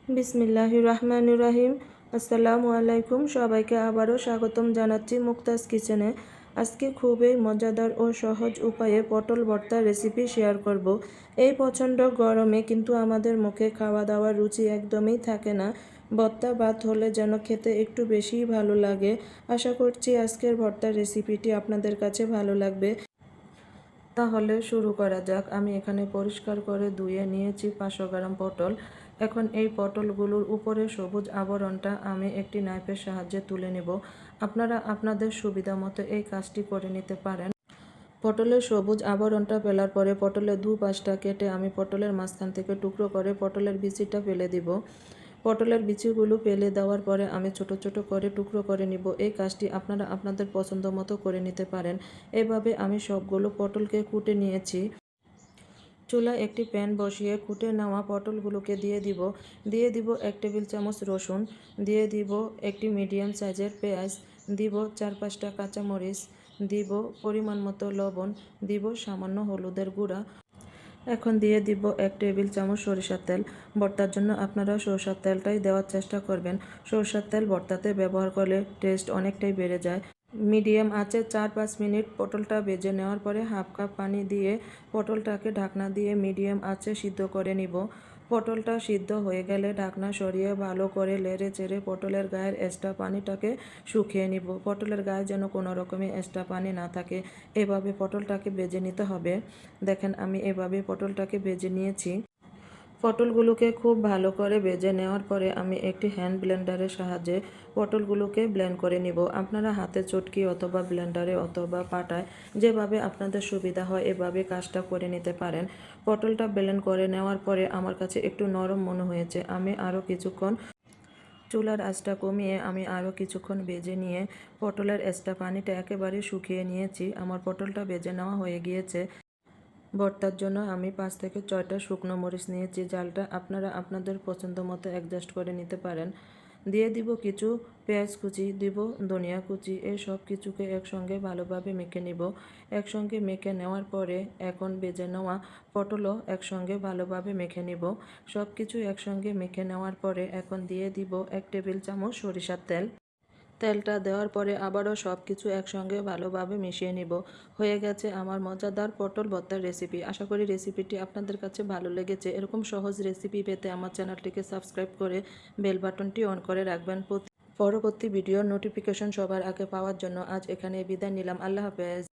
বিসমিল্লাহির রহমানির রহিম। আসসালামু আলাইকুম। সবাইকে আবারও স্বাগতম জানাচ্ছি মুক্তাজ কিচেনে। আজকে খুবই মজাদার ও সহজ উপায়ে পটল ভর্তা রেসিপি শেয়ার করব। এই প্রচণ্ড গরমে কিন্তু আমাদের মুখে খাওয়া দাওয়ার রুচি একদমই থাকে না। ভর্তা ভাত হলে যেন খেতে একটু বেশিই ভালো লাগে। আশা করছি আজকের ভর্তার রেসিপিটি আপনাদের কাছে ভালো লাগবে। তাহলে শুরু করা যাক। আমি এখানে পরিষ্কার করে ধুয়ে নিয়েছি 500 গ্রাম পটল। এখন এই পটলগুলোর উপরে সবুজ আবরণটা আমি একটি নাইফের সাহায্যে তুলে নেব। আপনারা আপনাদের সুবিধা মতো এই কাজটি করে নিতে পারেন। পটলের সবুজ আবরণটা ফেলার পরে পটলের দুপাশটা কেটে আমি পটলের মাঝখান থেকে টুকরো করে পটলের বিচিটা ফেলে দিব। পটলের বিচিগুলো ফেলে দেওয়ার পরে আমি ছোট ছোট করে টুকরো করে নিব। এই কাজটি আপনারা আপনাদের পছন্দ মতো করে নিতে পারেন। এভাবে আমি সবগুলো পটলকে কুটে নিয়েছি। চুলায় একটি প্যান বসিয়ে কুটে নেওয়া পটলগুলোকে দিয়ে দিব 1 টেবিল চামচ রসুন, দিয়ে দিব একটি মিডিয়াম সাইজের পেঁয়াজ, দিব 4-5টা কাঁচামরিচ, দিব পরিমাণ মতো লবণ, দিব সামান্য হলুদের গুঁড়া। এখন দিয়ে দিব 1 টেবিল চামচ সরিষার তেল। ভর্তার জন্য আপনারা সরষের তেলটাই দেওয়ার চেষ্টা করবেন। সরষের তেল ভর্তাতে ব্যবহার করলে টেস্ট অনেকটাই বেড়ে যায়। মিডিয়াম আঁচে 4-5 মিনিট পটলটা ভেজে নেওয়ার পরে হাফ কাপ পানি দিয়ে পটলটাকে ঢাকনা দিয়ে মিডিয়াম আঁচে সিদ্ধ করে নিব। পটলটা সিদ্ধ হয়ে গেলে ঢাকনা সরিয়ে ভালো করে নেড়ে চেড়ে পটলের গায়ের এক্সট্রা পানিটাকে শুকিয়ে নিব। পটলের গায়ে যেন কোনো রকমের এক্সট্রা পানি না থাকে, এভাবে পটলটাকে ভেজে নিতে হবে। দেখেন আমি এভাবে পটলটাকে ভেজে নিয়েছি। পটলগুলোকে খুব ভালো করে ভেজে নেওয়ার পরে আমি একটি হ্যান্ড ব্লেন্ডারের সাহায্যে পটলগুলোকে ব্লেন্ড করে নিব। আপনারা হাতে চটকি অথবা ব্লেন্ডারে অথবা পাটায় যেভাবে আপনাদের সুবিধা হয় এভাবে কাজটা করে নিতে পারেন। পটলটা ব্লেন্ড করে নেওয়ার পরে আমার কাছে একটু নরম মনে হয়েছে। আমি আরও কিছুক্ষণ চুলার আঁচটা কমিয়ে আমি আরও কিছুক্ষণ ভেজে নিয়ে পটলের এক্সট্রা পানিটা একেবারে শুকিয়ে নিয়েছি। আমার পটলটা ভেজে নেওয়া হয়ে গিয়েছে। ভর্তার জন্য আমি 5 থেকে 6টা শুকনো মরিচ নিয়েছি। জালটা আপনারা আপনাদের পছন্দ মতো অ্যাডজাস্ট করে নিতে পারেন। দিয়ে দিব কিছু পেঁয়াজ কুচি, দিব ধনিয়া কুচি। এই সব কিছুকে একসঙ্গে ভালোভাবে মেখে নিব। একসঙ্গে মেখে নেওয়ার পরে এখন ভেজে নেওয়া পটলও একসঙ্গে ভালোভাবে মেখে নিব। সব কিছু একসঙ্গে মেখে নেওয়ার পরে এখন দিয়ে দিব 1 টেবিল চামচ সরিষার তেল। তেলটা দেওয়ার পরে আবারও সব কিছু একসঙ্গে ভালোভাবে মিশিয়ে নিব। হয়ে গেছে আমার মজাদার পটল ভর্তার রেসিপি। আশা করি রেসিপিটি আপনাদের কাছে ভালো লেগেছে। এরকম সহজ রেসিপি পেতে আমার চ্যানেলটিকে সাবস্ক্রাইব করে বেল বাটনটি অন করে রাখবেন। পরবর্তী ভিডিওর নোটিফিকেশন সবার আগে পাওয়ার জন্য আজ এখানে বিদায় নিলাম। আল্লাহ হাফেজ।